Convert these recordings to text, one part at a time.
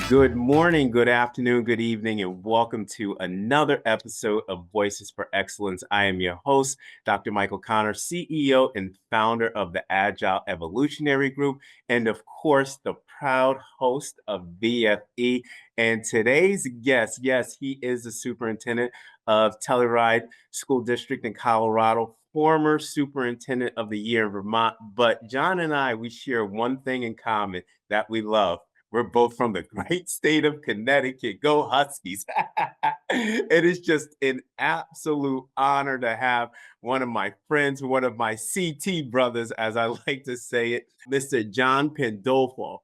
Good morning, good afternoon, good evening, and welcome to another episode of Voices for Excellence. I am your host, Dr. Michael Connor, CEO and founder of the Agile Evolutionary Group, and of course, the proud host of VFE. And today's guest, yes, he is the superintendent of Telluride School District in Colorado, former superintendent of the year in Vermont. But John and I, we share one thing in common that we love. We're both from the great state of Connecticut. Go Huskies. It is just an absolute honor to have one of my friends, one of my CT brothers, as I like to say it, Mr. John Pandolfo.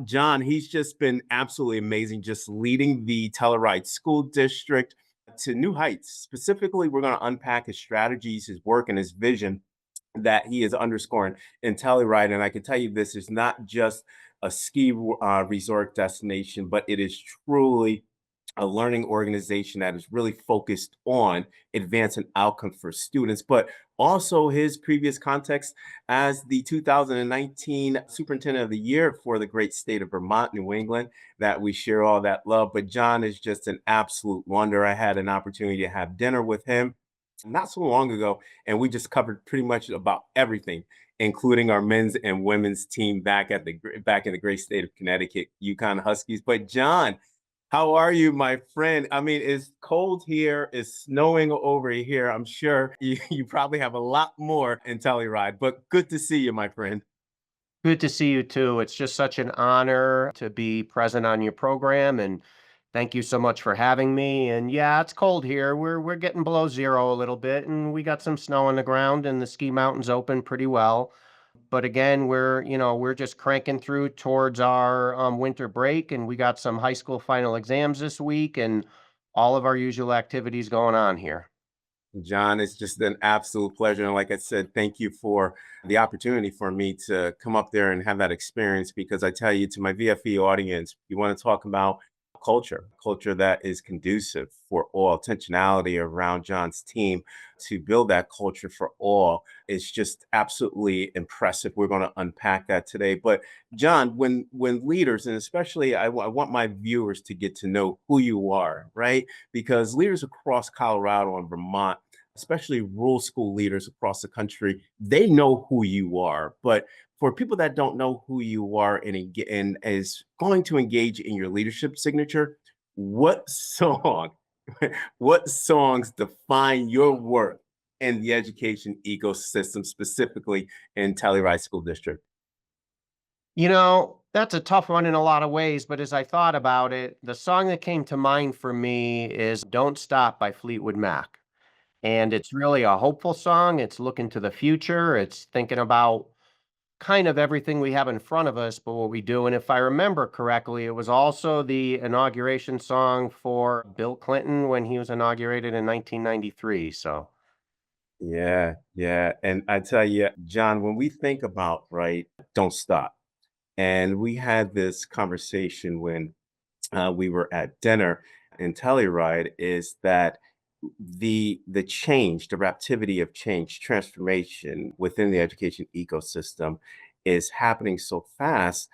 John, he's just been absolutely amazing, just leading the Telluride School District to new heights. Specifically, we're going to unpack his strategies, his work, and his vision that he is underscoring in Telluride. And I can tell you this is not just a ski resort destination, but it is truly a learning organization that is really focused on advancing outcomes for students, but also his previous context as the 2019 Superintendent of the Year for the great state of Vermont, New England, that we share all that love. But John is just an absolute wonder. I had an opportunity to have dinner with him not so long ago, and we just covered pretty much about everything, including our men's and women's team back in the great state of Connecticut, Yukon Huskies. But John, how are you, my friend? I mean, it's cold here, it's snowing over here. I'm sure you probably have a lot more in Telluride, but good to see you, my friend. Good to see you too. It's just such an honor to be present on your program, and thank you so much for having me. And yeah, it's cold here. We're getting below zero a little bit, and we got some snow on the ground, and the ski mountain's open pretty well. But again, we're just cranking through towards our winter break, and we got some high school final exams this week, and all of our usual activities going on here. John, it's just an absolute pleasure. And like I said, thank you for the opportunity for me to come up there and have that experience because I tell you, to my VFE audience, you want to talk about culture that is conducive for all, intentionality around John's team to build that culture for all. It's just absolutely impressive. We're going to unpack that today. But John, when leaders, and especially I want my viewers to get to know who you are, right? Because leaders across Colorado and Vermont, especially rural school leaders across the country, they know who you are. But for people that don't know who you are and is going to engage in your leadership signature, what song, what songs define your work in the education ecosystem, specifically in Telluride School District? That's a tough one in a lot of ways, but as I thought about it, the song that came to mind for me is Don't Stop by Fleetwood Mac. And it's really a hopeful song. It's looking to the future. It's thinking about kind of everything we have in front of us, but what we do. And if I remember correctly, it was also the inauguration song for Bill Clinton when he was inaugurated in 1993. So, Yeah, yeah. And I tell you, John, when we think about, right, don't stop. And we had this conversation when we were at dinner in Telluride, is that the change, the rapidity of change, transformation within the education ecosystem is happening so fast,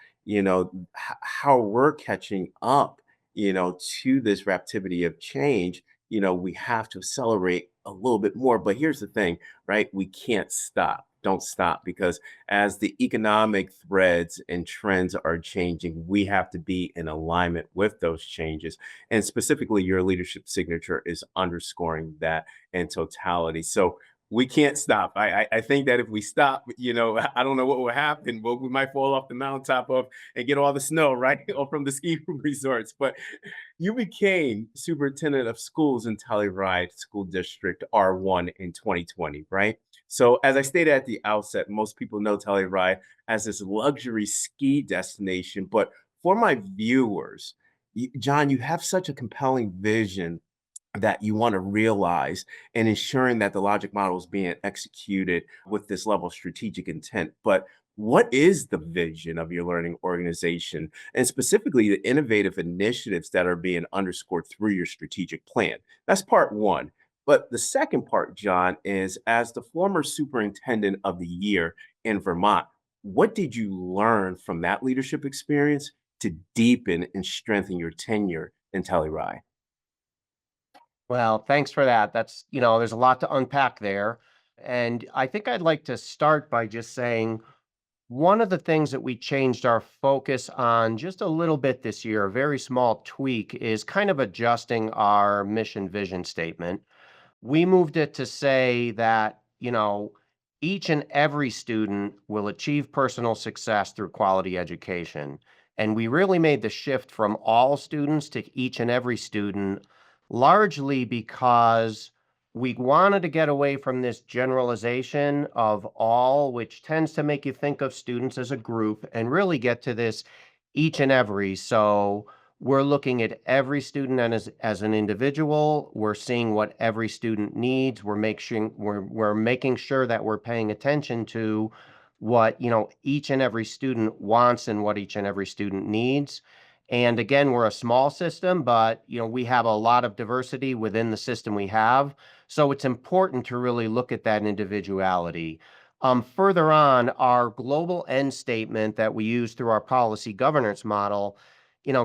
how we're catching up, to this rapidity of change, we have to accelerate a little bit more. But here's the thing, right? We can't stop. Don't stop because as the economic threads and trends are changing, we have to be in alignment with those changes. And specifically, your leadership signature is underscoring that in totality. So we can't stop. I think that if we stop, I don't know what will happen. Well, we might fall off the mountaintop of and get all the snow, right? Or from the ski resorts. But you became superintendent of schools in Telluride School District R1 in 2020, right? So, as I stated at the outset, most people know Telluride as this luxury ski destination. But for my viewers, John, you have such a compelling vision that you want to realize and ensuring that the logic model is being executed with this level of strategic intent. But what is the vision of your learning organization and specifically the innovative initiatives that are being underscored through your strategic plan? That's part one. But the second part, John, is as the former superintendent of the year in Vermont, what did you learn from that leadership experience? to deepen and strengthen your tenure in Telluride? Well, thanks for that. There's a lot to unpack there. And I think I'd like to start by just saying one of the things that we changed our focus on just a little bit this year, a very small tweak, is kind of adjusting our mission vision statement. We moved it to say that, each and every student will achieve personal success through quality education. And we really made the shift from all students to each and every student, largely because we wanted to get away from this generalization of all, which tends to make you think of students as a group, and really get to this each and every. So, we're looking at every student and as an individual. We're seeing what every student needs. We're making sure that we're paying attention to what, each and every student wants and what each and every student needs. And again, we're a small system, but we have a lot of diversity within the system we have. So it's important to really look at that individuality. Further on, our global end statement that we use through our policy governance model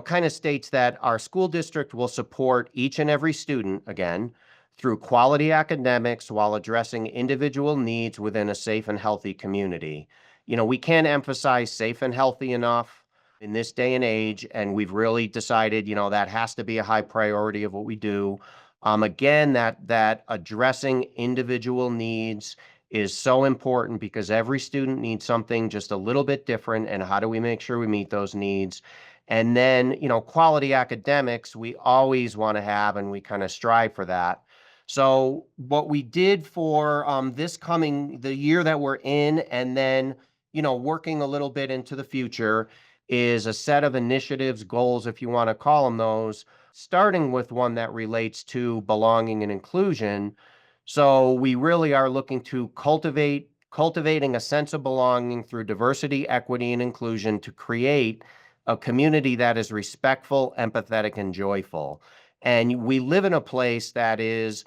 kind of states that our school district will support each and every student, again, through quality academics while addressing individual needs within a safe and healthy community. We can't emphasize safe and healthy enough in this day and age, and we've really decided, that has to be a high priority of what we do. Again, that addressing individual needs is so important because every student needs something just a little bit different, and how do we make sure we meet those needs? And then, quality academics, we always want to have, and we kind of strive for that. So, what we did for the year that we're in, and then, working a little bit into the future, is a set of initiatives, goals, if you want to call them those, starting with one that relates to belonging and inclusion. So, we really are looking to cultivating a sense of belonging through diversity, equity, and inclusion to create a community that is respectful, empathetic, and joyful. And we live in a place that is,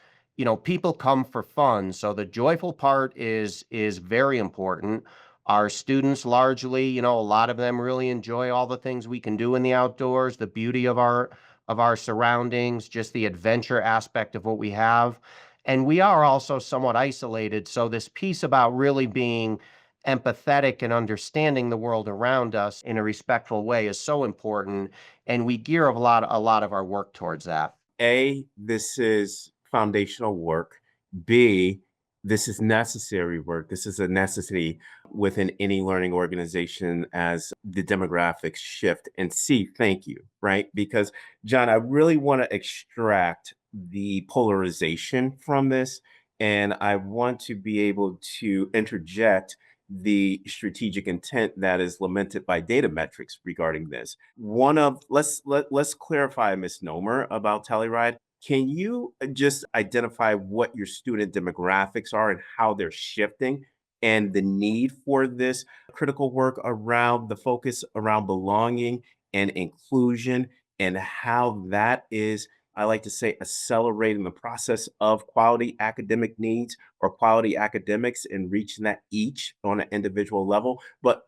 people come for fun. So the joyful part is very important. Our students largely, a lot of them really enjoy all the things we can do in the outdoors, the beauty of our surroundings, just the adventure aspect of what we have. And we are also somewhat isolated. So this piece about really being empathetic and understanding the world around us in a respectful way is so important, and we gear a lot of our work towards that. A, this is foundational work. B, this is necessary work. This is a necessity within any learning organization as the demographics shift. And C, thank you, right? Because, John, I really want to extract the polarization from this. And I want to be able to interject the strategic intent that is lamented by data metrics regarding this. Let's clarify a misnomer about Telluride. Can you just identify what your student demographics are and how they're shifting and the need for this critical work around the focus around belonging and inclusion and how that is, I like to say, accelerating the process of quality academic needs or quality academics and reaching that each on an individual level. But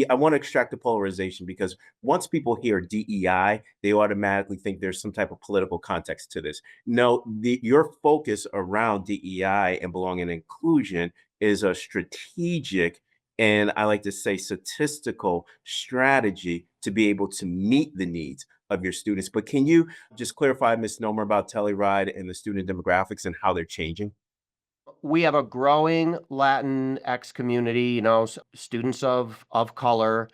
I want to extract the polarization because once people hear DEI, they automatically think there's some type of political context to this. No, your focus around DEI and belonging and inclusion is a strategic and I like to say statistical strategy to be able to meet the needs of your students. But can you just clarify a misnomer about Telluride and the student demographics and how they're changing? We have a growing Latinx community, students of color,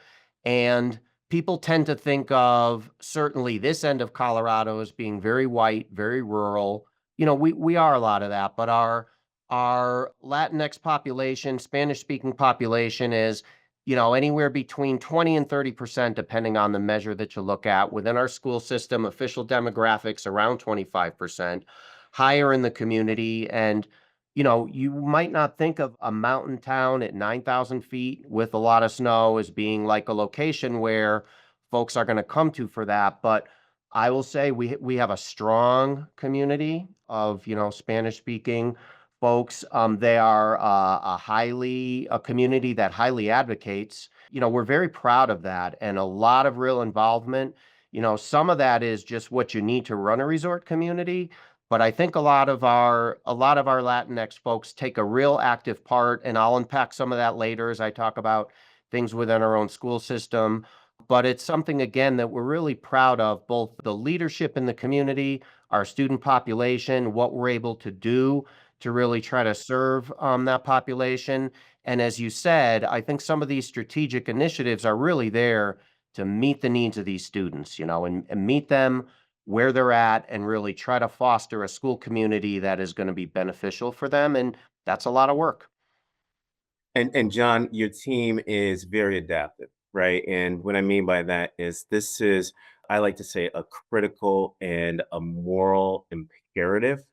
and people tend to think of certainly this end of Colorado as being very white, very rural. We are a lot of that, but our Latinx population, Spanish speaking population is, anywhere between 20 and 30%, depending on the measure that you look at. Within our school system, official demographics around 25%, higher in the community. And you might not think of a mountain town at 9,000 feet with a lot of snow as being like a location where folks are going to come to for that. But I will say we have a strong community of, Spanish speaking folks. They are a community that highly advocates. We're very proud of that and a lot of real involvement. Some of that is just what you need to run a resort community. But I think a lot of our Latinx folks take a real active part, and I'll unpack some of that later as I talk about things within our own school system. But it's something, again, that we're really proud of, both the leadership in the community, our student population, what we're able to do to really try to serve that population. And as you said, I think some of these strategic initiatives are really there to meet the needs of these students, and meet them where they're at and really try to foster a school community that is going to be beneficial for them. And that's a lot of work. And John, your team is very adaptive, right? And what I mean by that is this is, I like to say, a critical and a moral imperative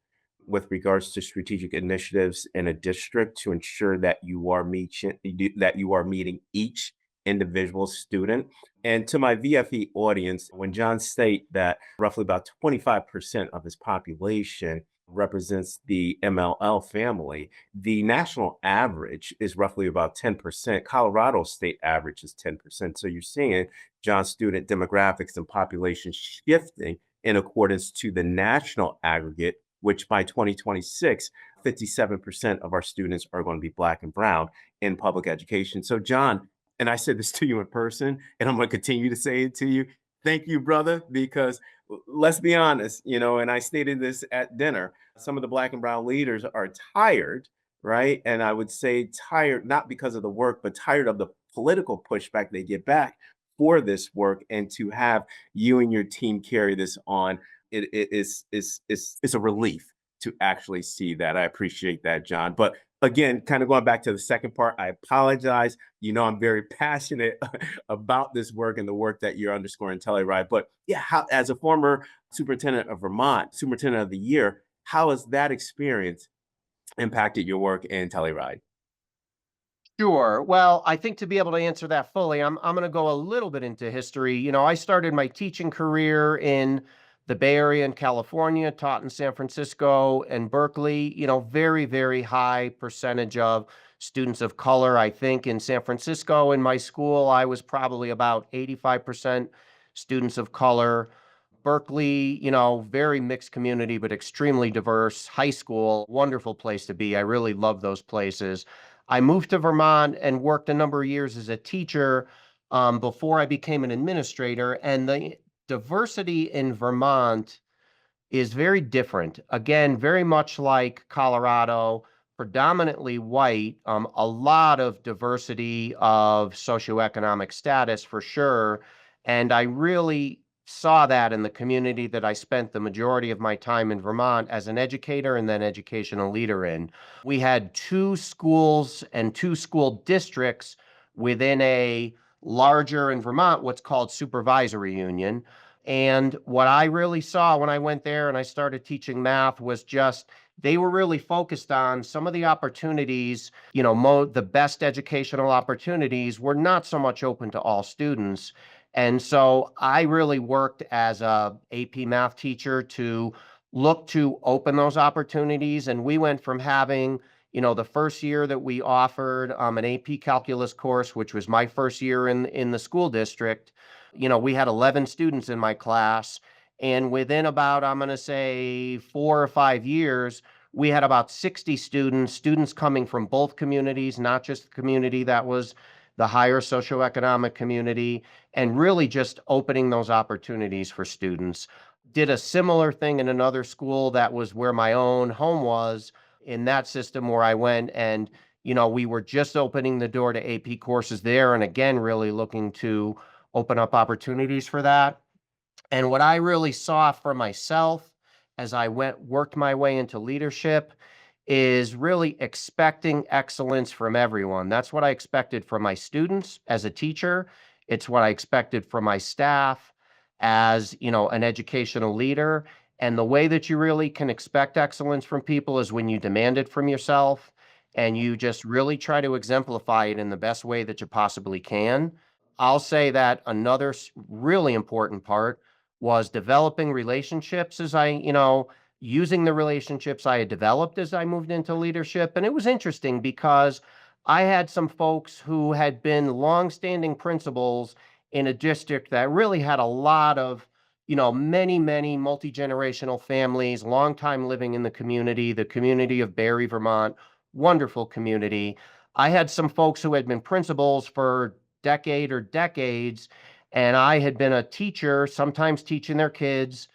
with regards to strategic initiatives in a district to ensure that you are meeting each individual student. And to my VFE audience, when John state that roughly about 25% of his population represents the MLL family, the national average is roughly about 10%. Colorado state average is 10%. So you're seeing John's student demographics and population shifting in accordance to the national aggregate, which by 2026, 57% of our students are going to be Black and Brown in public education. So, John, and I said this to you in person, and I'm going to continue to say it to you. Thank you, brother, because let's be honest, and I stated this at dinner, some of the Black and Brown leaders are tired, right? And I would say tired, not because of the work, but tired of the political pushback they get back for this work. And to have you and your team carry this on, it's a relief to actually see that. I appreciate that, John. But again, kind of going back to the second part, I apologize. I'm very passionate about this work and the work that you're underscoring Telluride. But yeah, as a former superintendent of Vermont, superintendent of the year, how has that experience impacted your work in Telluride? Sure. Well, I think to be able to answer that fully, I'm going to go a little bit into history. I started my teaching career in the Bay Area in California, taught in San Francisco and Berkeley. Very, very high percentage of students of color. I think in San Francisco, in my school, I was probably about 85% students of color. Berkeley, very mixed community, but extremely diverse. High school, wonderful place to be. I really love those places. I moved to Vermont and worked a number of years as a teacher before I became an administrator. And the diversity in Vermont is very different. Again, very much like Colorado, predominantly white, a lot of diversity of socioeconomic status for sure. And I really saw that in the community that I spent the majority of my time in Vermont as an educator and then educational leader in. We had two schools and two school districts within a larger in Vermont, what's called supervisory union. And what I really saw when I went there and I started teaching math was just they were really focused on some of the opportunities, the best educational opportunities were not so much open to all students. And so I really worked as a AP math teacher to look to open those opportunities. And we went from having, the first year that we offered an AP calculus course, which was my first year in the school district. We had 11 students in my class. And within about, I'm going to say 4 or 5 years, we had about 60 students coming from both communities, not just the community that was the higher socioeconomic community, and really just opening those opportunities for students. Did a similar thing in another school that was where my own home was in that system where I went and we were just opening the door to AP courses there and again really looking to open up opportunities for that. And what I really saw for myself as I worked my way into leadership is really expecting excellence from everyone. That's what I expected from my students as a teacher. It's what I expected from my staff as, an educational leader. And the way that you really can expect excellence from people is when you demand it from yourself and you just really try to exemplify it in the best way that you possibly can. I'll say that another really important part was developing relationships as I using the relationships I had developed as I moved into leadership. And it was interesting because I had some folks who had been longstanding principals in a district that really had a lot of, many multi-generational families, long time living in the community of Barre, Vermont, wonderful community. I had some folks who had been principals for decade or decades, and I had been a teacher, sometimes teaching their kids,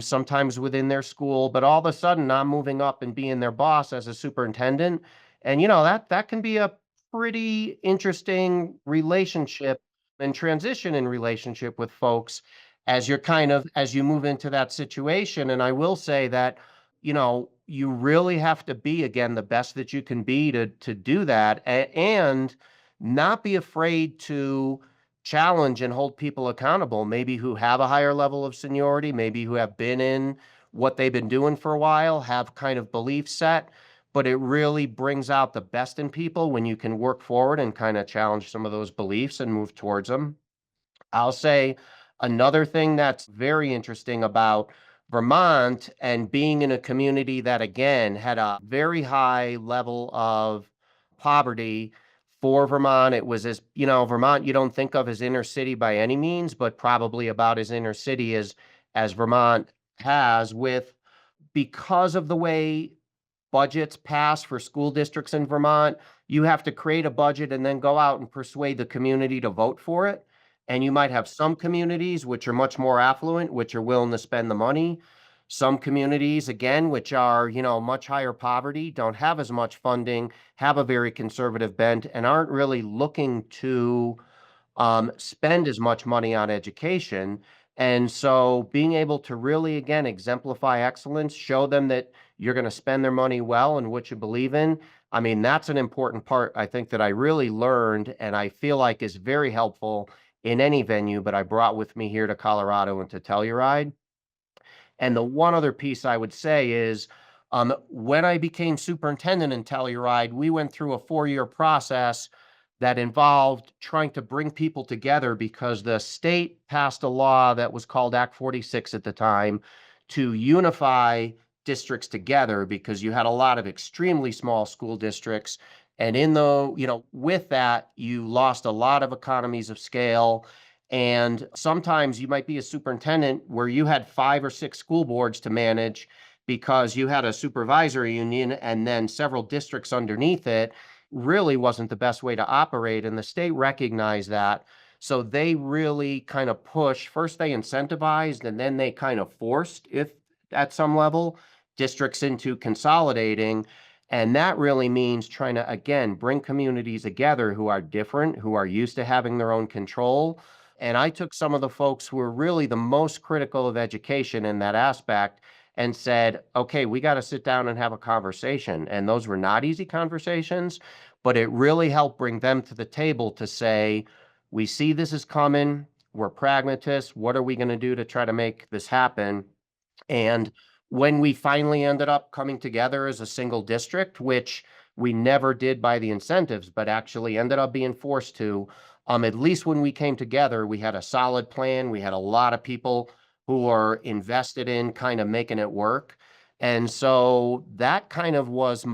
sometimes within their school, but all of a sudden I'm moving up and being their boss as a superintendent. And that can be a pretty interesting relationship and transition in relationship with folks as as you move into that situation. And I will say that, you really have to be again the best that you can be to do that, and not be afraid to challenge and hold people accountable, maybe who have a higher level of seniority, maybe who have been in what they've been doing for a while, have kind of belief set, but it really brings out the best in people when you can work forward and kind of challenge some of those beliefs and move towards them. I'll say another thing that's very interesting about Vermont and being in a community that, again, had a very high level of poverty for Vermont. It was Vermont you don't think of as inner city by any means, but probably about as inner city as Vermont has with because of the way budgets pass for school districts in Vermont, you have to create a budget and then go out and persuade the community to vote for it. And you might have some communities which are much more affluent, which are willing to spend the money. Some communities, again, which are, much higher poverty, don't have as much funding, have a very conservative bent, and aren't really looking to spend as much money on education. And so being able to really, again, exemplify excellence, show them that you're going to spend their money well and what you believe in. I mean, that's an important part, I think, that I really learned and I feel like is very helpful in any venue, but I brought with me here to Colorado and to Telluride. And the one other piece I would say is when I became superintendent in Telluride, we went through a 4-year process that involved trying to bring people together because the state passed a law that was called Act 46 at the time to unify districts together because you had a lot of extremely small school districts. And with that, you lost a lot of economies of scale. And sometimes you might be a superintendent where you had 5 or 6 school boards to manage because you had a supervisory union and then several districts underneath it really wasn't the best way to operate. And the state recognized that. So they really kind of pushed, first they incentivized and then they kind of forced, if at some level, districts into consolidating. And that really means trying to, again, bring communities together who are different, who are used to having their own control. And I took some of the folks who were really the most critical of education in that aspect and said, okay, we got to sit down and have a conversation. And those were not easy conversations, but it really helped bring them to the table to say, we see this is coming. We're pragmatists. What are we going to do to try to make this happen? And when we finally ended up coming together as a single district, which we never did by the incentives, but actually ended up being forced to, at least when we came together, we had a solid plan. We had a lot of people who were invested in kind of making it work. And so that kind of was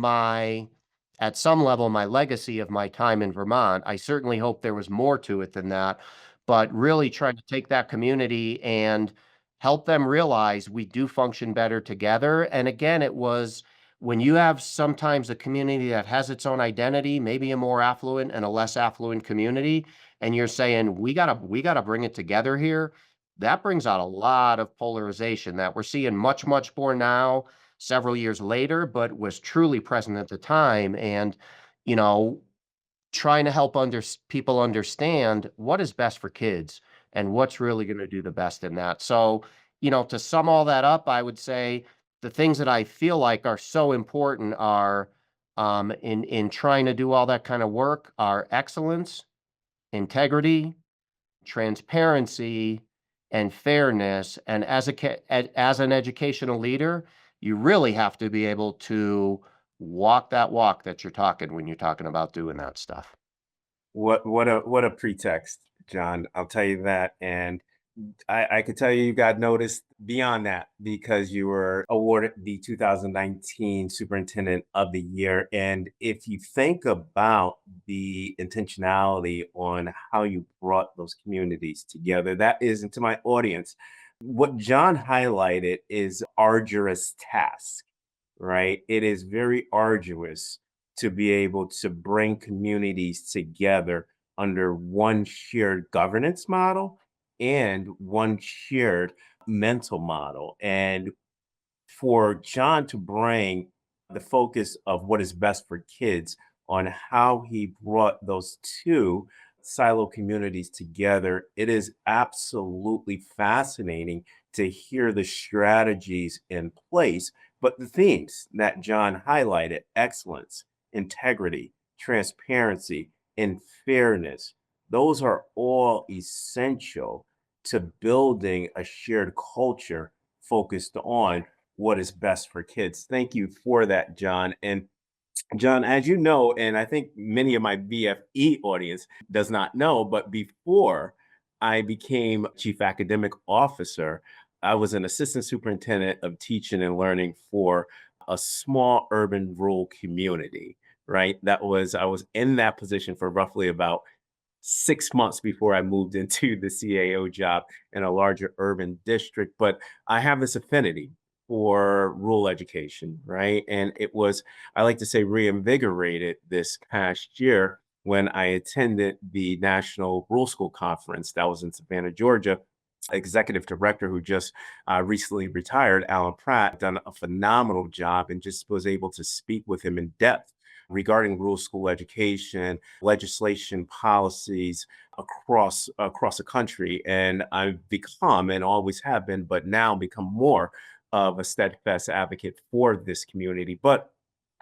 at some level, my legacy of my time in Vermont. I certainly hope there was more to it than that, but really trying to take that community and help them realize we do function better together. And again, it was when you have sometimes a community that has its own identity, maybe a more affluent and a less affluent community, and you're saying we gotta bring it together here, that brings out a lot of polarization that we're seeing much more now, several years later, but was truly present at the time. And you know, trying to help people understand what is best for kids and what's really going to do the best in that. So, to sum all that up, I would say the things that I feel like are so important are in trying to do all that kind of work are excellence, integrity, transparency, and fairness. And as an educational leader, you really have to be able to walk that walk that you're talking when you're talking about doing that stuff. What a pretext, John. I'll tell you that. And I could tell you got noticed beyond that because you were awarded the 2019 Superintendent of the Year. And if you think about the intentionality on how you brought those communities together, that is, and to my audience, what John highlighted is arduous task, right? It is very arduous to be able to bring communities together under one shared governance model and one shared mental model. And for John to bring the focus of what is best for kids on how he brought those two silo communities together, it is absolutely fascinating to hear the strategies in place, but the themes that John highlighted: excellence, integrity, transparency, and fairness. Those are all essential to building a shared culture focused on what is best for kids. Thank you for that, John. And John, as you know, and I think many of my VFE audience does not know, but before I became chief academic officer, I was an assistant superintendent of teaching and learning for a small urban rural community, right? I was in that position for roughly about 6 months before I moved into the CAO job in a larger urban district. But I have this affinity for rural education, right? And it was, I like to say, reinvigorated this past year when I attended the National Rural School Conference that was in Savannah, Georgia. Executive director who just recently retired, Alan Pratt, done a phenomenal job and just was able to speak with him in depth regarding rural school education, legislation, policies across the country. And I've become, and always have been, but now become more of a steadfast advocate for this community. But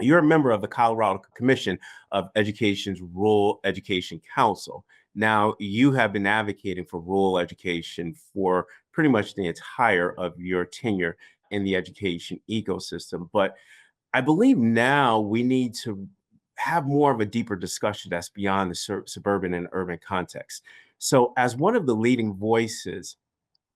you're a member of the Colorado Commission of Education's Rural Education Council. Now, you have been advocating for rural education for pretty much the entire of your tenure in the education ecosystem. But I believe now we need to have more of a deeper discussion that's beyond the suburban and urban context. So, as one of the leading voices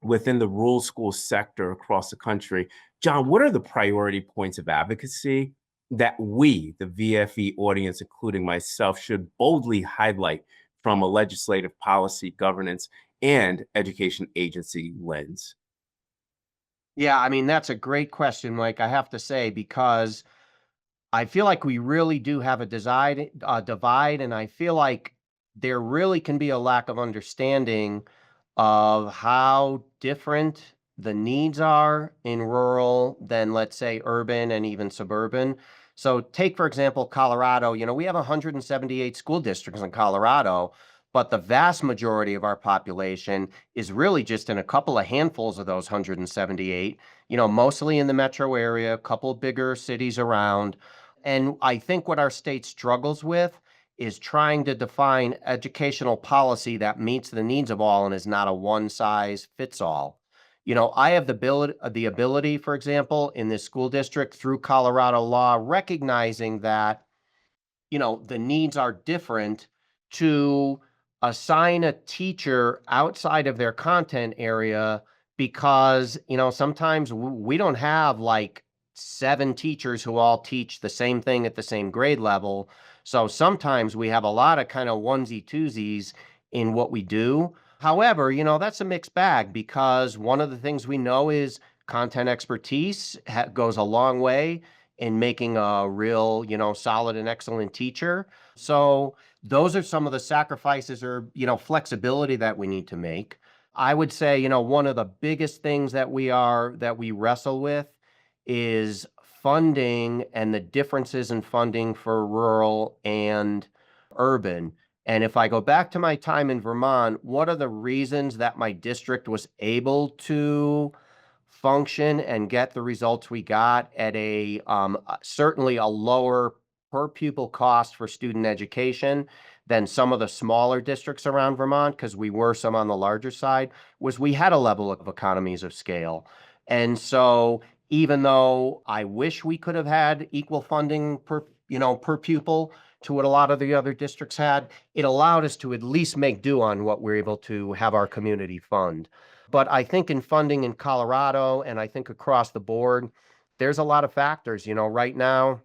within the rural school sector across the country, John, what are the priority points of advocacy that we, the VFE audience, including myself, should boldly highlight from a legislative, policy, governance, and education agency lens? Yeah, I mean, that's a great question, Mike, I have to say, because I feel like we really do have a divide, and I feel like there really can be a lack of understanding of how different the needs are in rural than, let's say, urban and even suburban. So take, for example, Colorado. We have 178 school districts in Colorado, but the vast majority of our population is really just in a couple of handfuls of those 178, mostly in the metro area, a couple bigger cities around. And I think what our state struggles with is trying to define educational policy that meets the needs of all and is not a one size fits all. I have the ability, for example, in this school district through Colorado law, recognizing that the needs are different, to assign a teacher outside of their content area, because sometimes we don't have like 7 teachers who all teach the same thing at the same grade level. So sometimes we have a lot of kind of onesie twosies in what we do. However, that's a mixed bag, because one of the things we know is content expertise goes a long way in making a real, solid and excellent teacher. So those are some of the sacrifices or, flexibility that we need to make. I would say, one of the biggest things that we wrestle with is funding and the differences in funding for rural and urban. And if I go back to my time in Vermont, what are the reasons that my district was able to function and get the results we got at certainly a lower per pupil cost for student education than some of the smaller districts around Vermont, because we were some on the larger side, was we had a level of economies of scale. And so even though I wish we could have had equal funding per pupil, to what a lot of the other districts had. It allowed us to at least make do on what we're able to have our community fund. But I think in funding in Colorado, and I think across the board, there's a lot of factors. Right now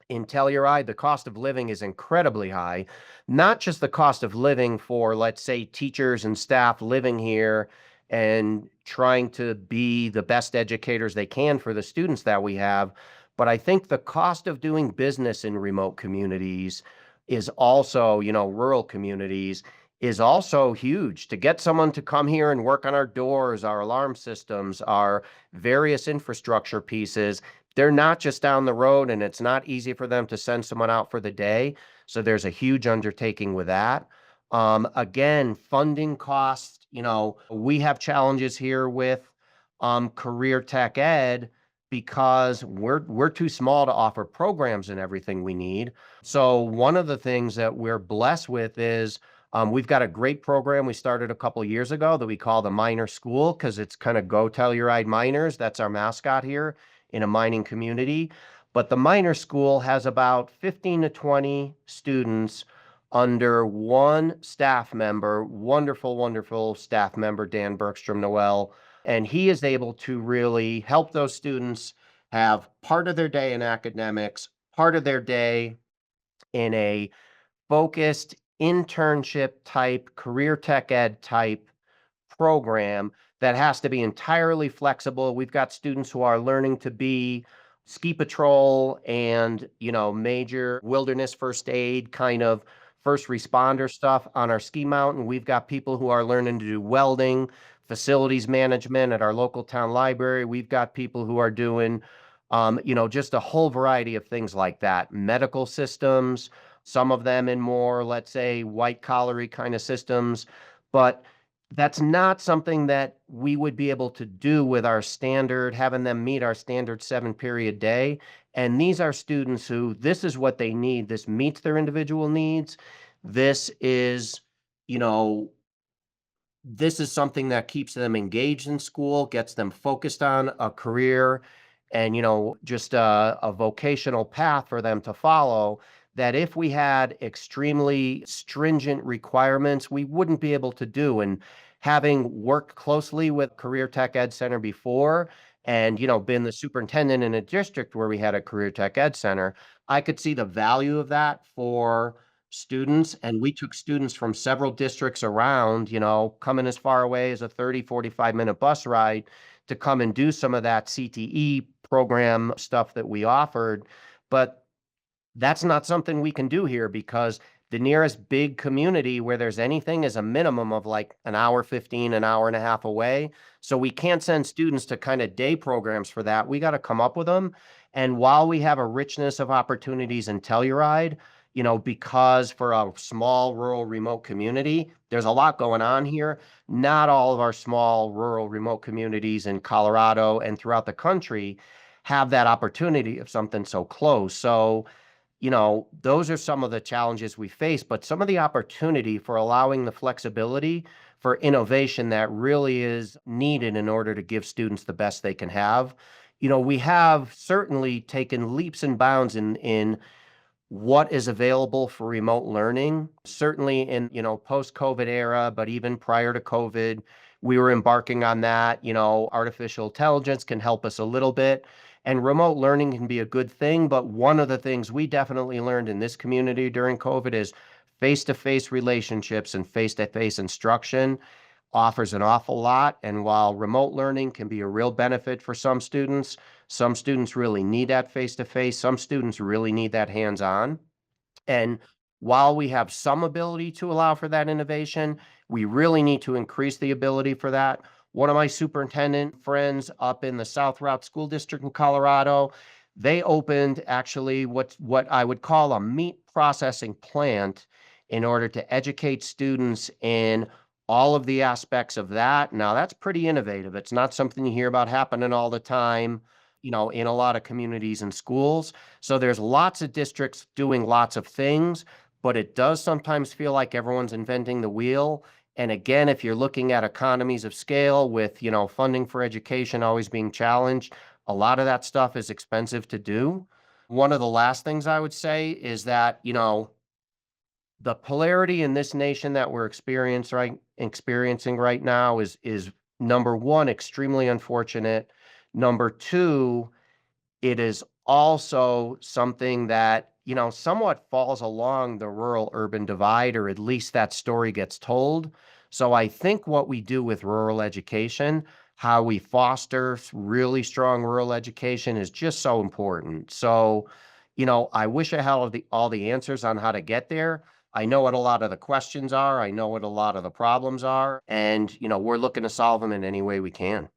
in Telluride, the cost of living is incredibly high. Not just the cost of living for, let's say, teachers and staff living here and trying to be the best educators they can for the students that we have, but I think the cost of doing business in remote communities is also, rural communities, is also huge. To get someone to come here and work on our doors, our alarm systems, our various infrastructure pieces, they're not just down the road, and it's not easy for them to send someone out for the day. So there's a huge undertaking with that. Again, funding costs, we have challenges here with career tech ed because we're too small to offer programs and everything we need. So one of the things that we're blessed with is we've got a great program we started a couple years ago that we call the Miner School, because it's kind of Go Telluride Miners. That's our mascot here in a mining community. But the Miner School has about 15 to 20 students under one staff member, wonderful, wonderful staff member, Dan Bergstrom Noel. And he is able to really help those students have part of their day in academics, part of their day in a focused internship type, career tech ed type program that has to be entirely flexible. We've got students who are learning to be ski patrol and, major wilderness first aid kind of first responder stuff on our ski mountain. We've got people who are learning to do welding, facilities management at our local town library. We've got people who are doing, just a whole variety of things like that. Medical systems, some of them in more, let's say, white collary kind of systems. But that's not something that we would be able to do with our standard, having them meet our standard 7-period day. And these are students who, this is what they need. This meets their individual needs. This is, you know, this is something that keeps them engaged in school, gets them focused on a career and, just a vocational path for them to follow. That if we had extremely stringent requirements, we wouldn't be able to do. And having worked closely with Career Tech Ed Center before and, been the superintendent in a district where we had a Career Tech Ed Center, I could see the value of that for students. And we took students from several districts around, coming as far away as a 30, 45-minute bus ride to come and do some of that CTE program stuff that we offered. But that's not something we can do here because the nearest big community where there's anything is a minimum of like an hour 15, an hour and a half away. So we can't send students to kind of day programs for that. We got to come up with them. And while we have a richness of opportunities in Telluride, because for a small rural remote community, there's a lot going on here. Not all of our small rural remote communities in Colorado and throughout the country have that opportunity of something so close. So, those are some of the challenges we face, but some of the opportunity for allowing the flexibility for innovation that really is needed in order to give students the best they can have. We have certainly taken leaps and bounds in what is available for remote learning, certainly in, post-COVID era, but even prior to COVID, we were embarking on that. Artificial intelligence can help us a little bit. And remote learning can be a good thing, but one of the things we definitely learned in this community during COVID is face-to-face relationships and face-to-face instruction offers an awful lot. And while remote learning can be a real benefit for some students really need that face-to-face, some students really need that hands-on. And while we have some ability to allow for that innovation, we really need to increase the ability for that. One of my superintendent friends up in the South Route School District in Colorado, they opened actually what I would call a meat processing plant in order to educate students in all of the aspects of that. Now, that's pretty innovative. It's not something you hear about happening all the time, in a lot of communities and schools. So there's lots of districts doing lots of things, but it does sometimes feel like everyone's inventing the wheel. And again, if you're looking at economies of scale with, funding for education always being challenged, a lot of that stuff is expensive to do. One of the last things I would say is that, The polarity in this nation that we're experiencing right now is number 1, extremely unfortunate. Number 2, it is also something that, somewhat falls along the rural-urban divide, or at least that story gets told. So I think what we do with rural education, how we foster really strong rural education is just so important. So, I wish I had all the answers on how to get there. I know what a lot of the questions are. I know what a lot of the problems are, and, we're looking to solve them in any way we can.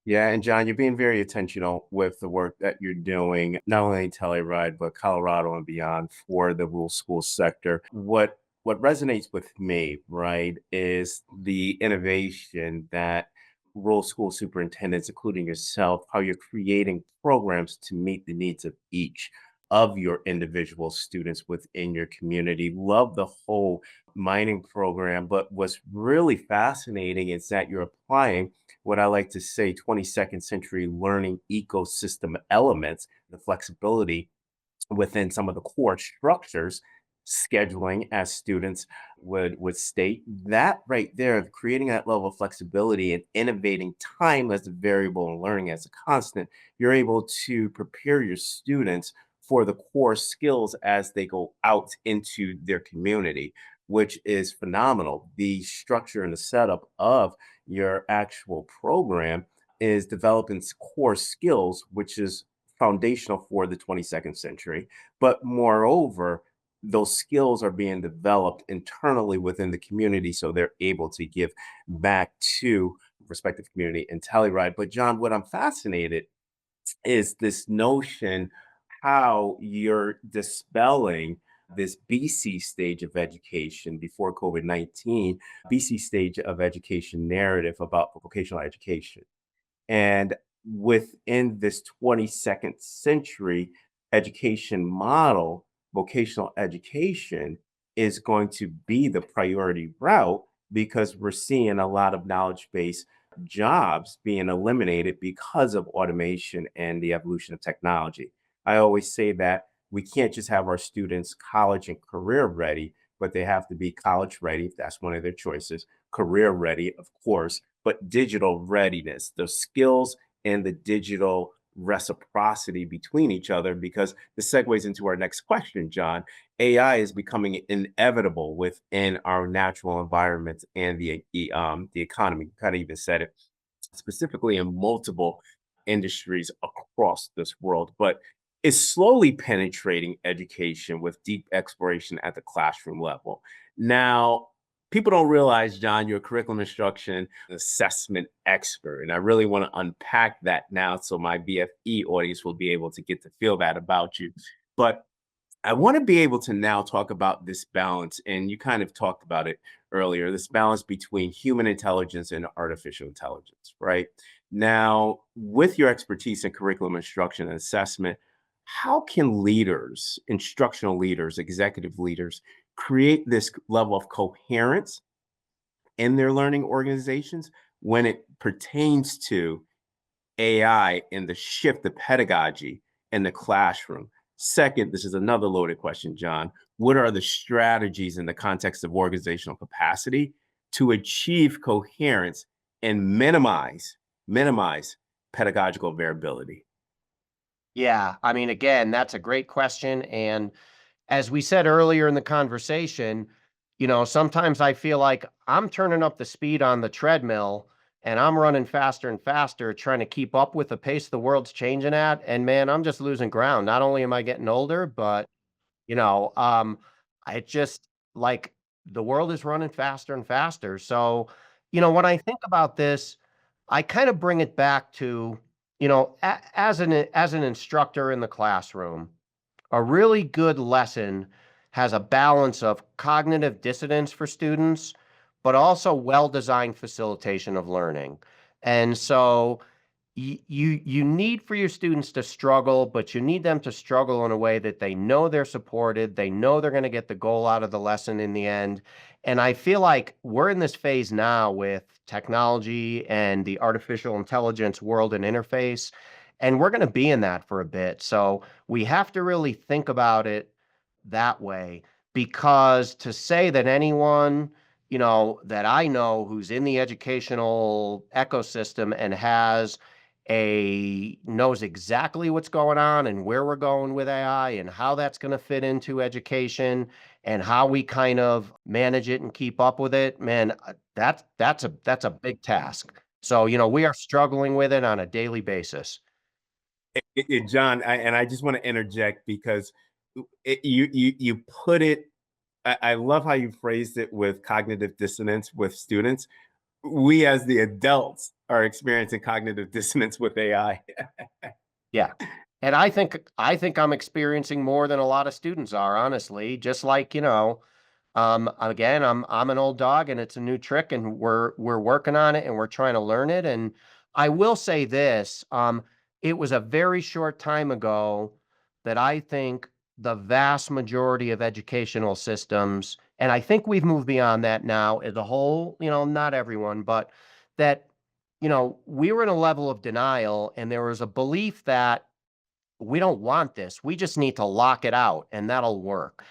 Yeah, and John, you're being very intentional with the work that you're doing, not only in Telluride, but Colorado and beyond for the rural school sector. What resonates with me, right, is the innovation that rural school superintendents, including yourself, how you're creating programs to meet the needs of each of your individual students within your community. Love the whole mining program, but what's really fascinating is that you're applying what I like to say 22nd century learning ecosystem elements, the flexibility within some of the core structures, scheduling as students would state that right there, creating that level of flexibility and innovating time as a variable and learning as a constant, you're able to prepare your students for the core skills as they go out into their community, which is phenomenal. The structure and the setup of your actual program is developing core skills, which is foundational for the 22nd century. But moreover, those skills are being developed internally within the community so they're able to give back to respective community in Telluride. But John, what I'm fascinated is this notion how you're dispelling this BC stage of education before COVID-19, BC stage of education narrative about vocational education. And within this 22nd century education model, vocational education is going to be the priority route because we're seeing a lot of knowledge based jobs being eliminated because of automation and the evolution of technology. I always say that we can't just have our students college and career ready, but they have to be college ready if that's one of their choices, career ready, of course, but digital readiness, the skills and the digital reciprocity between each other, because this segues into our next question, John. AI is becoming inevitable within our natural environments and the economy. You kind of even said it specifically in multiple industries across this world, but is slowly penetrating education with deep exploration at the classroom level. Now, people don't realize, John, you're a curriculum instruction assessment expert. And I really want to unpack that now so my BFE audience will be able to get to feel that about you. But I want to be able to now talk about this balance, and you kind of talked about it earlier, this balance between human intelligence and artificial intelligence, right? Now, with your expertise in curriculum instruction and assessment, how can leaders, instructional leaders, executive leaders, create this level of coherence in their learning organizations when it pertains to AI and the shift of pedagogy in the classroom? Second, this is another loaded question, John. What are the strategies in the context of organizational capacity to achieve coherence and minimize pedagogical variability? Yeah, I mean, again, that's a great question, and as we said earlier in the conversation, sometimes I feel like I'm turning up the speed on the treadmill and I'm running faster and faster trying to keep up with the pace the world's changing at. And man, I'm just losing ground. Not only am I getting older, but you know, um, I just like the world is running faster and faster. So, when I think about this, I kind of bring it back to, as an instructor in the classroom, a really good lesson has a balance of cognitive dissonance for students, but also well-designed facilitation of learning. And so you need for your students to struggle, but you need them to struggle in a way that they know they're supported, they know they're going to get the goal out of the lesson in the end. And I feel like we're in this phase now with technology and the artificial intelligence world and interface, and we're going to be in that for a bit. So we have to really think about it that way. because to say that anyone, that I know who's in the educational ecosystem and knows exactly what's going on and where we're going with AI and how that's going to fit into education and how we kind of manage it and keep up with it, man, that's a big task. So, we are struggling with it on a daily basis. John, and I just want to interject because you put it. I love how you phrased it with cognitive dissonance with students. We as the adults are experiencing cognitive dissonance with AI. Yeah. And I think I'm experiencing more than a lot of students are, honestly. Just like, again, I'm an old dog and it's a new trick and we're working on it and we're trying to learn it. And I will say this, it was a very short time ago that I think the vast majority of educational systems, and I think we've moved beyond that now as a whole, not everyone, but that, we were in a level of denial and there was a belief that we don't want this. We just need to lock it out and that'll work.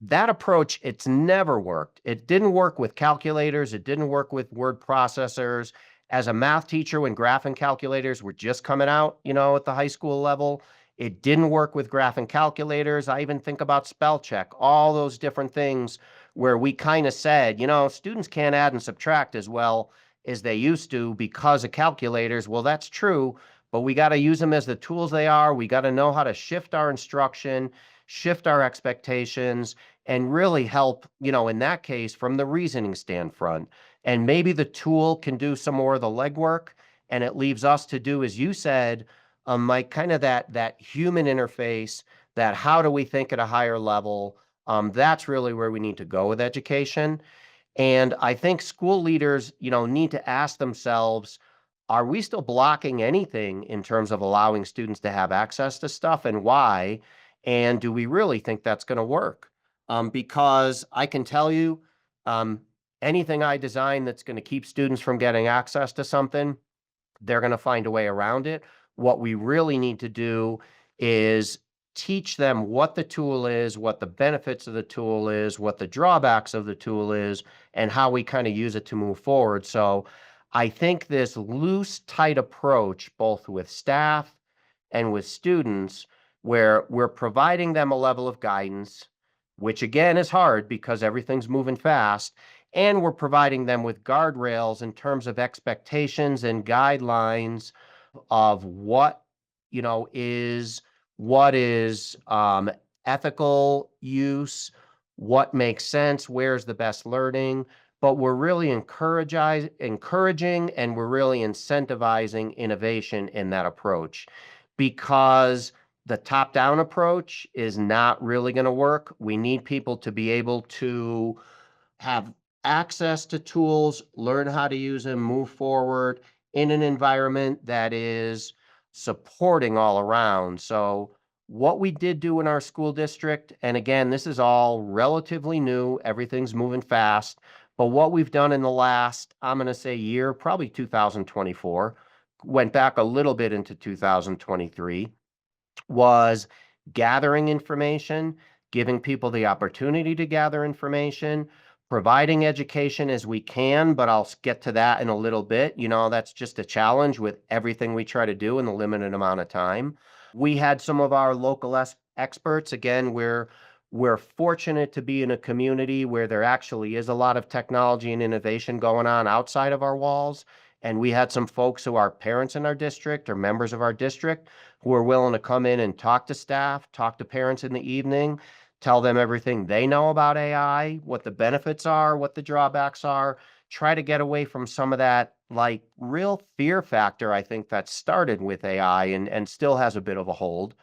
That approach, it's never worked. It didn't work with calculators. It didn't work with word processors. As a math teacher, when graphing calculators were just coming out, at the high school level, it didn't work with graphing calculators. I even think about spell check, all those different things where we kind of said, students can't add and subtract as well as they used to because of calculators. Well, that's true, but we got to use them as the tools they are. We got to know how to shift our instruction, shift our expectations, and really help, in that case, from the reasoning stand front. And maybe the tool can do some more of the legwork, and it leaves us to do, as you said, Mike, kind of that human interface, that how do we think at a higher level? That's really where we need to go with education. And I think school leaders, need to ask themselves, are we still blocking anything in terms of allowing students to have access to stuff and why? And do we really think that's going to work? Because I can tell you, um, anything I design that's going to keep students from getting access to something, they're going to find a way around it. What we really need to do is teach them what the tool is, what the benefits of the tool is, what the drawbacks of the tool is, and how we kind of use it to move forward. So I think this loose, tight approach, both with staff and with students, where we're providing them a level of guidance, which again is hard because everything's moving fast, and we're providing them with guardrails in terms of expectations and guidelines of what is ethical use, what makes sense, where's the best learning. But we're really encouraging and we're really incentivizing innovation in that approach, because the top-down approach is not really going to work. We need people to be able to have access to tools, learn how to use them, move forward in an environment that is supporting all around. So what we did do in our school district, and again, this is all relatively new, everything's moving fast, but what we've done in the last, I'm going to say year, probably 2024, went back a little bit into 2023, was gathering information, giving people the opportunity to gather information, providing education as we can, but I'll get to that in a little bit. That's just a challenge with everything we try to do in the limited amount of time. We had some of our local experts. Again, we're fortunate to be in a community where there actually is a lot of technology and innovation going on outside of our walls. And we had some folks who are parents in our district or members of our district who are willing to come in and talk to staff, talk to parents in the evening, tell them everything they know about AI, what the benefits are, what the drawbacks are, try to get away from some of that like real fear factor, I think, that started with AI and still has a bit of a hold.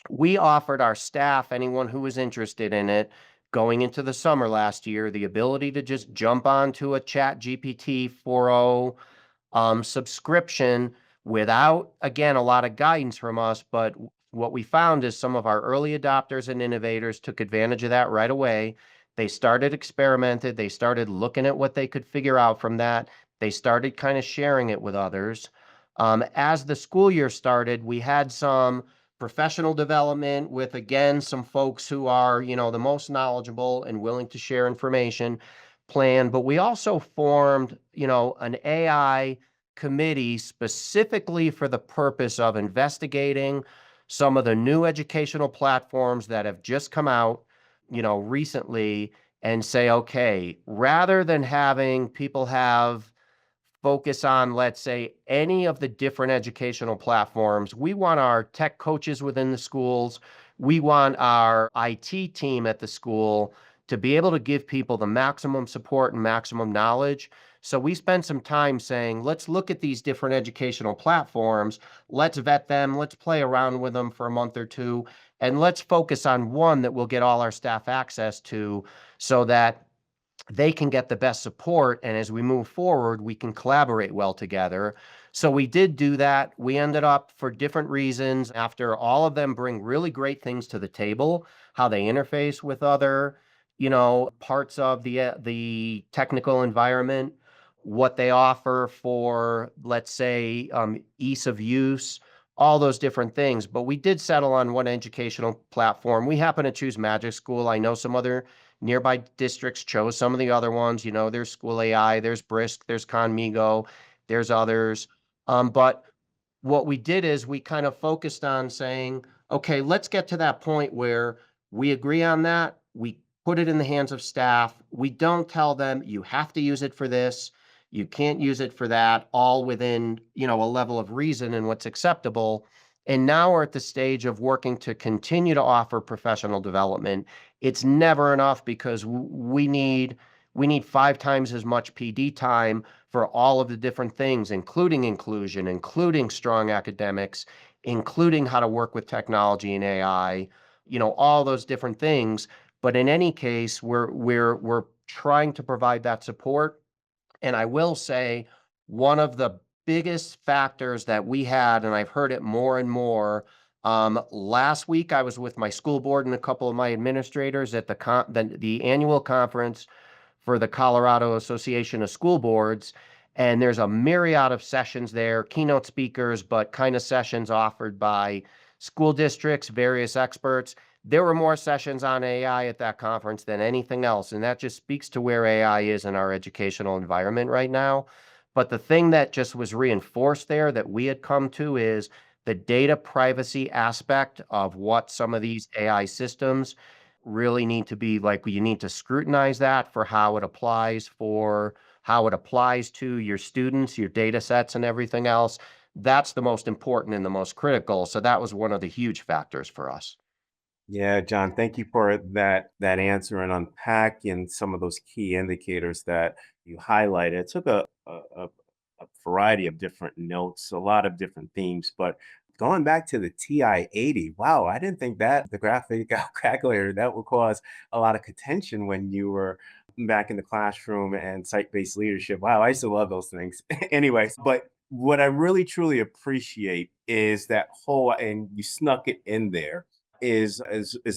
We offered our staff, anyone who was interested in it, going into the summer last year, the ability to just jump onto a Chat GPT 4.0 subscription without, again, a lot of guidance from us. But what we found is some of our early adopters and innovators took advantage of that right away. They started experimented. They started looking at what they could figure out from that. They started kind of sharing it with others. As the school year started, we had some professional development with, again, some folks who are, the most knowledgeable and willing to share information plan. But we also formed, an AI committee specifically for the purpose of investigating some of the new educational platforms that have just come out, recently, and say, okay, rather than having people have focus on, let's say, any of the different educational platforms. We want our tech coaches within the schools. We want our IT team at the school to be able to give people the maximum support and maximum knowledge. So we spend some time saying, let's look at these different educational platforms. Let's vet them. Let's play around with them for a month or two. And let's focus on one that we'll get all our staff access to so that they can get the best support. And as we move forward, we can collaborate well together. So we did do that. We ended up, for different reasons, after all of them bring really great things to the table, how they interface with other, parts of the technical environment, what they offer for, let's say, ease of use, all those different things. But we did settle on one educational platform. We happen to choose Magic School. I know some other nearby districts chose some of the other ones. There's School AI, there's Brisk, there's Conmigo, there's others. But what we did is we kind of focused on saying, okay, let's get to that point where we agree on that. We put it in the hands of staff. We don't tell them you have to use it for this, you can't use it for that, all within, a level of reason and what's acceptable. And now we're at the stage of working to continue to offer professional development. It's never enough because we need 5 times as much PD time for all of the different things, including inclusion, including strong academics, including how to work with technology and AI, all those different things. But in any case, we're trying to provide that support. And I will say, one of the biggest factors that we had, and I've heard it more and more, last week I was with my school board and a couple of my administrators at the annual conference for the Colorado Association of School Boards. And there's a myriad of sessions there, keynote speakers, but kind of sessions offered by school districts, various experts. There were more sessions on AI at that conference than anything else. And that just speaks to where AI is in our educational environment right now. But the thing that just was reinforced there that we had come to is the data privacy aspect of what some of these AI systems really need to be like. You need to scrutinize that for how it applies to your students, your data sets, and everything else. That's the most important and the most critical. So that was one of the huge factors for us. Yeah, John, thank you for that answer and unpacking some of those key indicators that you highlighted. It took a variety of different notes, a lot of different themes, but going back to the TI-80, wow, I didn't think that the graphic calculator that would cause a lot of contention when you were back in the classroom and site-based leadership. Wow, I used to love those things. Anyways, but what I really truly appreciate is that whole, and you snuck it in there, is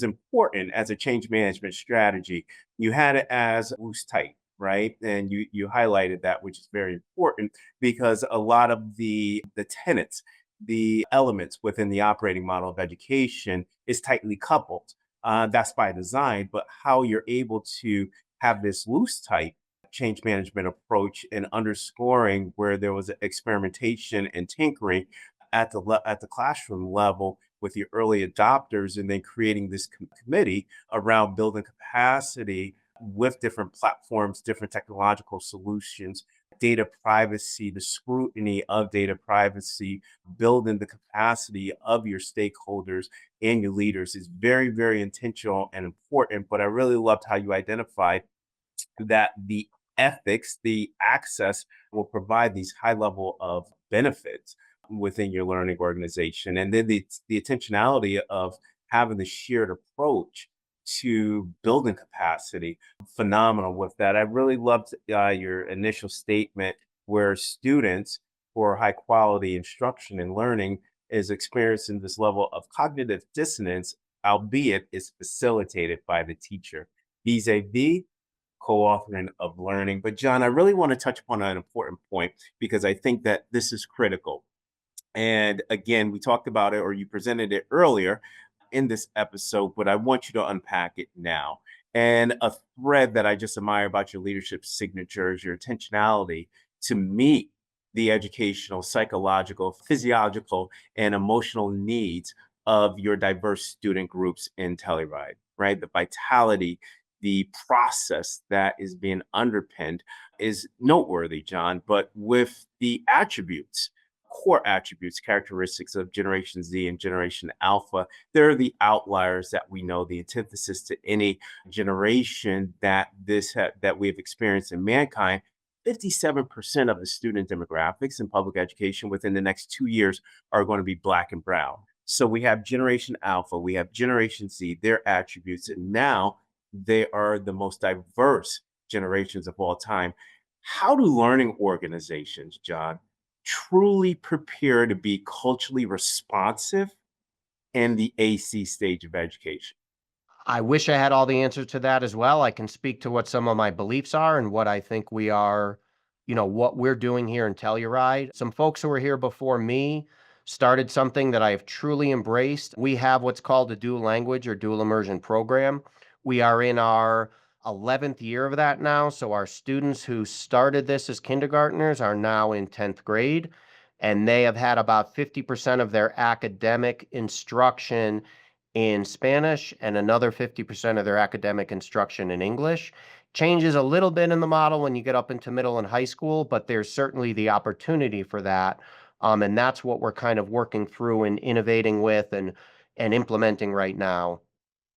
important as a change management strategy. You had it as loose tight, right? And you highlighted that, which is very important because a lot of the tenets, the elements within the operating model of education is tightly coupled. That's by design, but how you're able to have this loose tight change management approach and underscoring where there was experimentation and tinkering at the classroom level with your early adopters, and then creating this committee around building capacity with different platforms, different technological solutions, data privacy, the scrutiny of data privacy, building the capacity of your stakeholders and your leaders is very, very intentional and important. But I really loved how you identified that the ethics, the access will provide these high level of benefits within your learning organization. And then the intentionality of having the shared approach to building capacity, phenomenal with that. I really loved your initial statement where students for high quality instruction and learning is experiencing this level of cognitive dissonance, albeit is facilitated by the teacher vis-a-vis co-authoring of learning. But John, I really want to touch upon an important point because I think that this is critical. And again, we talked about it or you presented it earlier in this episode, but I want you to unpack it now. And a thread that I just admire about your leadership signature is your intentionality to meet the educational, psychological, physiological, and emotional needs of your diverse student groups in Telluride, right? The vitality, the process that is being underpinned is noteworthy, John, but with the attributes, core attributes, characteristics of Generation Z and Generation Alpha, they're the outliers that we know, the antithesis to any generation that we have experienced in mankind. 57% of the student demographics in public education within the next 2 years are going to be Black and brown. So we have Generation Alpha, we have Generation Z, their attributes, and now they are the most diverse generations of all time. How do learning organizations, John, truly prepare to be culturally responsive in the AC stage of education? I wish I had all the answers to that as well. I can speak to what some of my beliefs are and what I think we are, what we're doing here in Telluride. Some folks who were here before me started something that I have truly embraced. We have what's called a dual language or dual immersion program. We are in our 11th year of that now. So our students who started this as kindergartners are now in 10th grade, and they have had about 50% of their academic instruction in Spanish and another 50% of their academic instruction in English. Changes a little bit in the model when you get up into middle and high school, but there's certainly the opportunity for that. And that's what we're kind of working through and innovating with and implementing right now.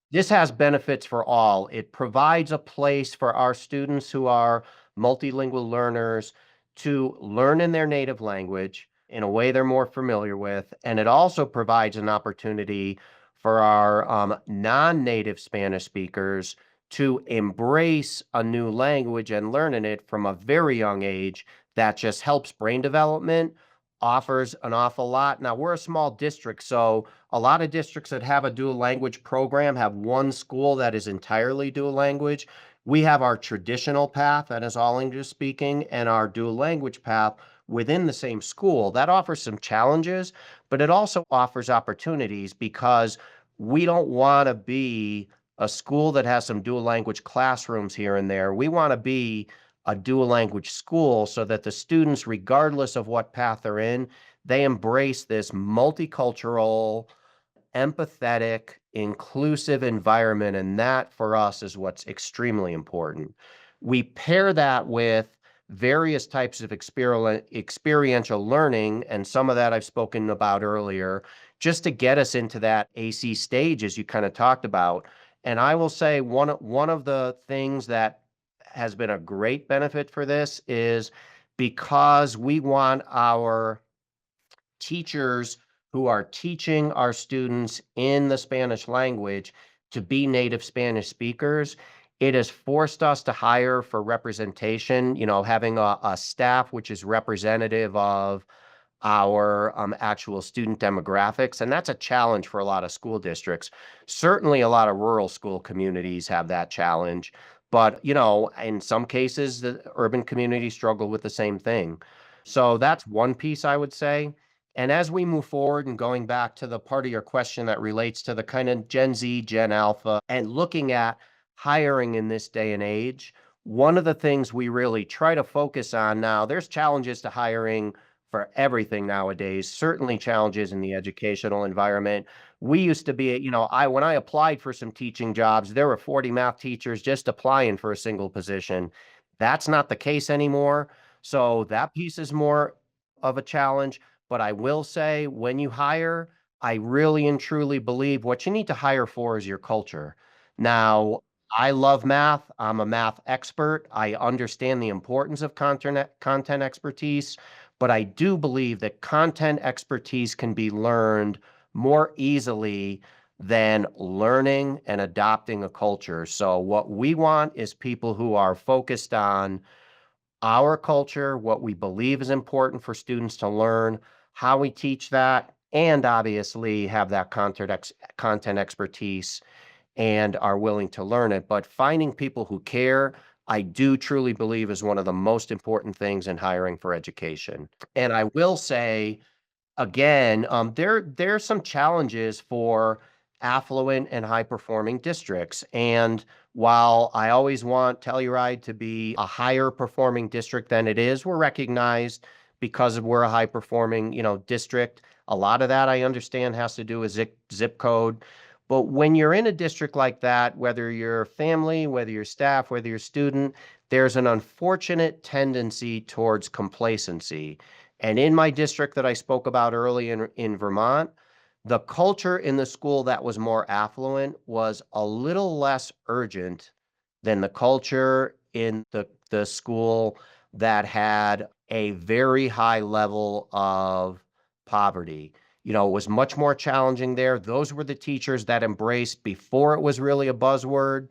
This has benefits for all. It provides a place for our students who are multilingual learners to learn in their native language in a way they're more familiar with. And it also provides an opportunity for our non-native Spanish speakers to embrace a new language and learn in it from a very young age. That just helps brain development, offers an awful lot. Now, we're a small district, so a lot of districts that have a dual language program have one school that is entirely dual language. We have our traditional path that is all English speaking and our dual language path within the same school. That offers some challenges, but it also offers opportunities because we don't want to be a school that has some dual language classrooms here and there. We want to be a dual language school so that the students, regardless of what path they're in, they embrace this multicultural, empathetic, inclusive environment, and that for us is what's extremely important. We pair that with various types of experiential learning, and some of that I've spoken about earlier, just to get us into that AC stage, as you kind of talked about. And I will say one of the things that has been a great benefit for this is because we want our teachers who are teaching our students in the Spanish language to be native Spanish speakers. It has forced us to hire for representation, having a staff which is representative of our actual student demographics. And that's a challenge for a lot of school districts. Certainly, a lot of rural school communities have that challenge. But, in some cases, the urban communities struggle with the same thing. So that's one piece I would say. And as we move forward and going back to the part of your question that relates to the kind of Gen Z, Gen Alpha, and looking at hiring in this day and age, one of the things we really try to focus on now, there's challenges to hiring for everything nowadays, certainly challenges in the educational environment. We used to be, when I applied for some teaching jobs, there were 40 math teachers just applying for a single position. That's not the case anymore. So that piece is more of a challenge. But I will say, when you hire, I really and truly believe what you need to hire for is your culture. Now, I love math. I'm a math expert. I understand the importance of content expertise, but I do believe that content expertise can be learned more easily than learning and adopting a culture. So what we want is people who are focused on our culture, what we believe is important for students to learn, how we teach that, and obviously have that content expertise and are willing to learn it. But finding people who care, I do truly believe is one of the most important things in hiring for education. And I will say, again, there's some challenges for affluent and high performing districts. And while I always want Telluride to be a higher performing district than it is, we're recognized because we're a high performing, district. A lot of that I understand has to do with zip code. But when you're in a district like that, whether you're family, whether you're staff, whether you're student, there's an unfortunate tendency towards complacency. And in my district that I spoke about early in Vermont, the culture in the school that was more affluent was a little less urgent than the culture in the school that had a very high level of poverty. It was much more challenging there. Those were the teachers that embraced, before it was really a buzzword,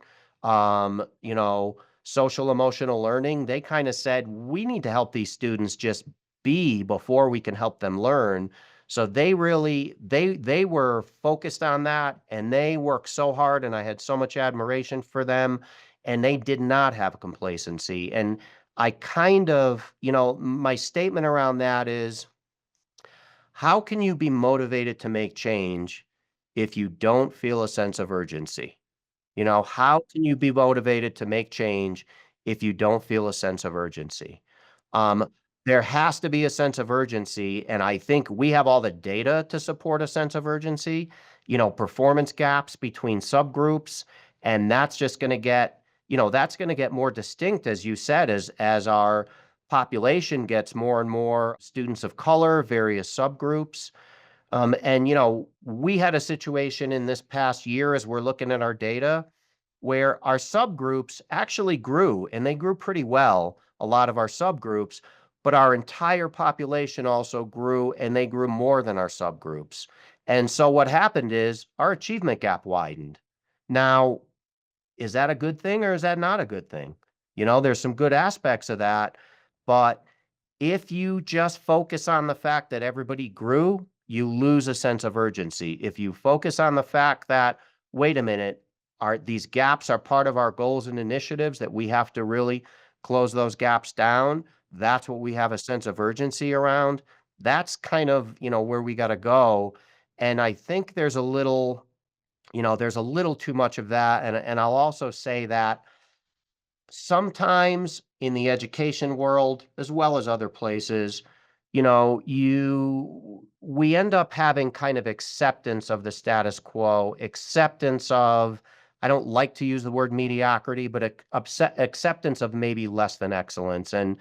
social emotional learning. They kind of said, we need to help these students just be before we can help them learn. So they really they were focused on that, and they worked so hard, and I had so much admiration for them, and they did not have complacency. And I kind of, my statement around that is, how can you be motivated to make change if you don't feel a sense of urgency? How can you be motivated to make change if you don't feel a sense of urgency? Um, there has to be a sense of urgency, and I think we have all the data to support a sense of urgency, performance gaps between subgroups, and that's going to get more distinct, as you said, as our population gets more and more students of color, various subgroups. And we had a situation in this past year, as we're looking at our data, where our subgroups actually grew, and they grew pretty well, a lot of our subgroups, but our entire population also grew, and they grew more than our subgroups. And so what happened is our achievement gap widened. Now, is that a good thing or is that not a good thing? There's some good aspects of that, but if you just focus on the fact that everybody grew, you lose a sense of urgency. If you focus on the fact that, wait a minute, these gaps are part of our goals and initiatives, that we have to really close those gaps down, that's what we have a sense of urgency around. That's kind of, where we got to go. And I think there's a little too much of that. And I'll also say that sometimes in the education world, as well as other places, we end up having kind of acceptance of the status quo, acceptance of, I don't like to use the word mediocrity, but acceptance of maybe less than excellence. And,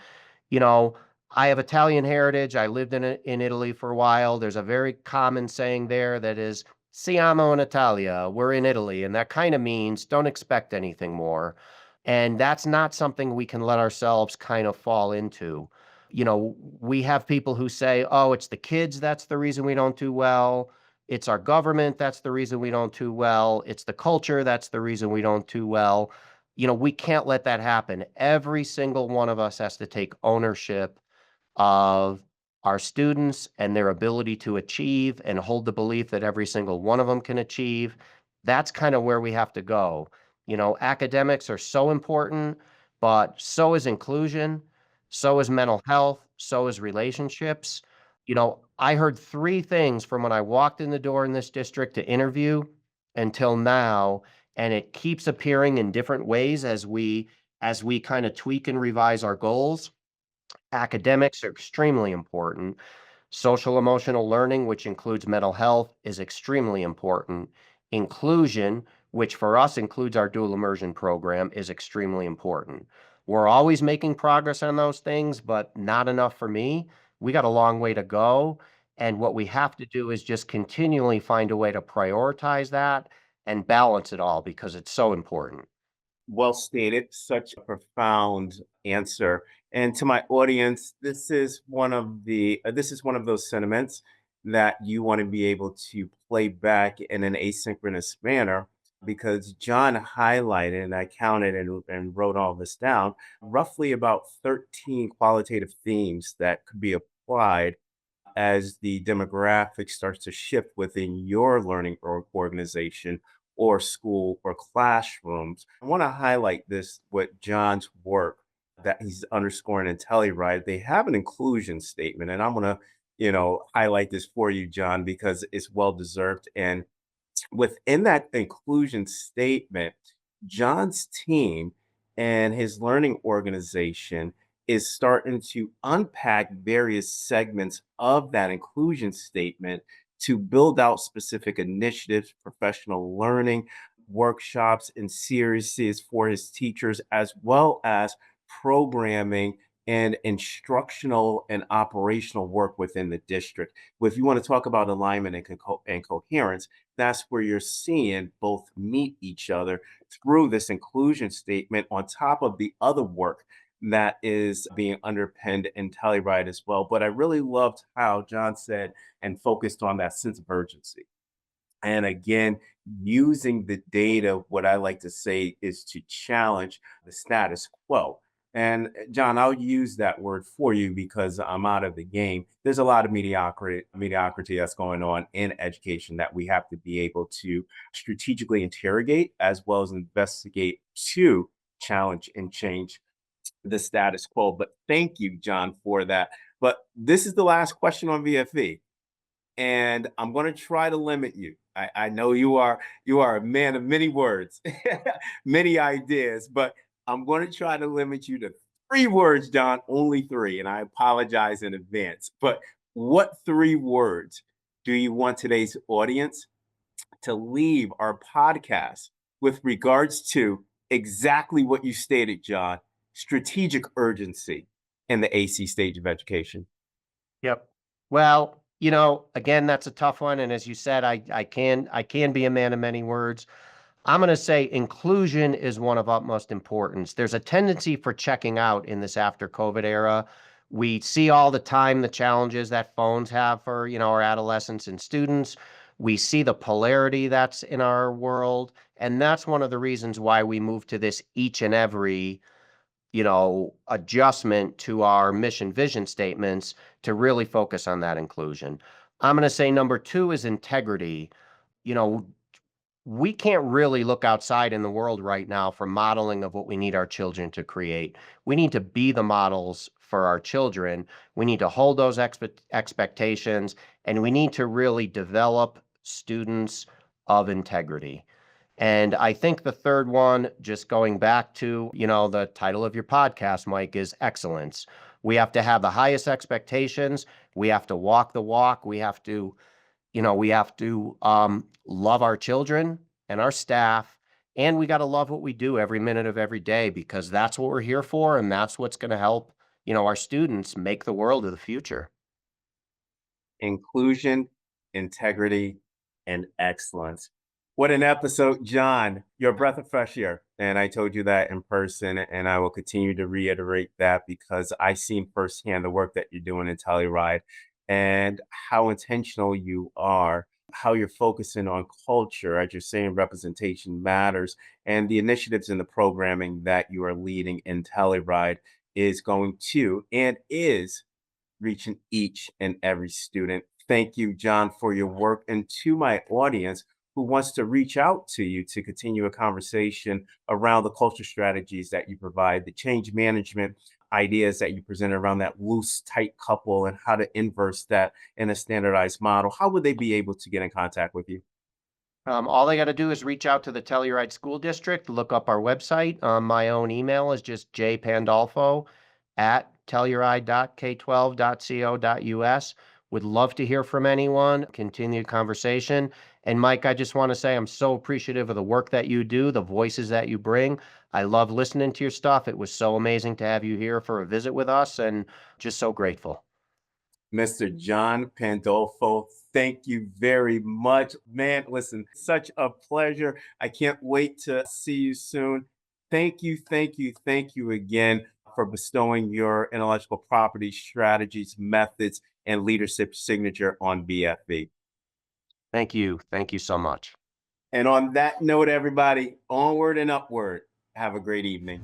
you know, I have Italian heritage. I lived in Italy for a while. There's a very common saying there that is, siamo in Italia, we're in Italy. And that kind of means don't expect anything more. And that's not something we can let ourselves kind of fall into. We have people who say, oh, it's the kids, that's the reason we don't do well. It's our government, that's the reason we don't do well. It's the culture, that's the reason we don't do well. We can't let that happen. Every single one of us has to take ownership of our students and their ability to achieve, and hold the belief that every single one of them can achieve. That's kind of where we have to go. Academics are so important, but so is inclusion, so is mental health, so is relationships. I heard three things from when I walked in the door in this district to interview until now, and it keeps appearing in different ways as we kind of tweak and revise our goals. Academics are extremely important. Social emotional learning, which includes mental health, is extremely important. Inclusion, which for us includes our dual immersion program, is extremely important. We're always making progress on those things, but not enough for me. We got a long way to go. And what we have to do is just continually find a way to prioritize that and balance it all, because it's so important. Well stated, such a profound answer. And to my audience, this is one of those sentiments that you want to be able to play back in an asynchronous manner, because John highlighted, and I counted and wrote all this down, roughly about 13 qualitative themes that could be applied as the demographic starts to shift within your learning organization or school or classrooms. I want to highlight this with John's work that he's underscoring in Telluride. They have an inclusion statement, and I'm going to highlight this for you, John, because it's well deserved. And within that inclusion statement, John's team and his learning organization is starting to unpack various segments of that inclusion statement to build out specific initiatives, professional learning, workshops, and series for his teachers, as well as programming and instructional and operational work within the district. If you want to talk about alignment and coherence, that's where you're seeing both meet each other through this inclusion statement on top of the other work that is being underpinned in Telluride as well. But I really loved how John said and focused on that sense of urgency. And again, using the data, what I like to say is to challenge the status quo. And John, I'll use that word for you because I'm out of the game. There's a lot of mediocrity that's going on in education that we have to be able to strategically interrogate as well as investigate to challenge and change the status quo. But thank you, John, for that. But this is the last question on VFE, and I'm going to try to limit you. I know you are a man of many words, many ideas, but I'm going to try to limit you to 3 words, John. Only 3, and I apologize in advance. But what 3 words do you want today's audience to leave our podcast with regards to exactly what you stated, John? Strategic urgency in the AC stage of education. Yep. Well, again, that's a tough one, and as you said, I can be a man of many words. I'm going to say inclusion is one of utmost importance. There's a tendency for checking out in this after COVID era. We see all the time the challenges that phones have for, our adolescents and students. We see the polarity that's in our world, and that's one of the reasons why we move to this each and every adjustment to our mission vision statements to really focus on that inclusion. I'm going to say number 2 is integrity. You know, we can't really look outside in the world right now for modeling of what we need our children to create. We need to be the models for our children. We need to hold those expectations, and we need to really develop students of integrity. And I think the third one, just going back to, the title of your podcast, Mike, is excellence. We have to have the highest expectations. We have to walk the walk. We have to love our children and our staff, and we got to love what we do every minute of every day, because that's what we're here for, and that's what's going to help, our students make the world of the future. Inclusion, integrity, and excellence. What an episode, John. You're a breath of fresh air. And I told you that in person, and I will continue to reiterate that because I've seen firsthand the work that you're doing in Telluride and how intentional you are, how you're focusing on culture, as you're saying, representation matters, and the initiatives and the programming that you are leading in Telluride is going to and is reaching each and every student. Thank you, John, for your work. And to my audience who wants to reach out to you to continue a conversation around the culture strategies that you provide, the change management ideas that you present around that loose, tight couple, and how to inverse that in a standardized model, how would they be able to get in contact with you? All they got to do is reach out to the Telluride School District, look up our website. My own email is just jpandolfo at telluride.k12.co.us. Would love to hear from anyone, continue conversation. And Mike, I just want to say I'm so appreciative of the work that you do, the voices that you bring. I love listening to your stuff. It was so amazing to have you here for a visit with us, and just so grateful. Mr. John Pandolfo, thank you very much. Man, listen, such a pleasure. I can't wait to see you soon. Thank you, thank you, thank you again for bestowing your intellectual property strategies, methods, and leadership signature on BFB. Thank you. Thank you so much. And on that note, everybody, onward and upward. Have a great evening.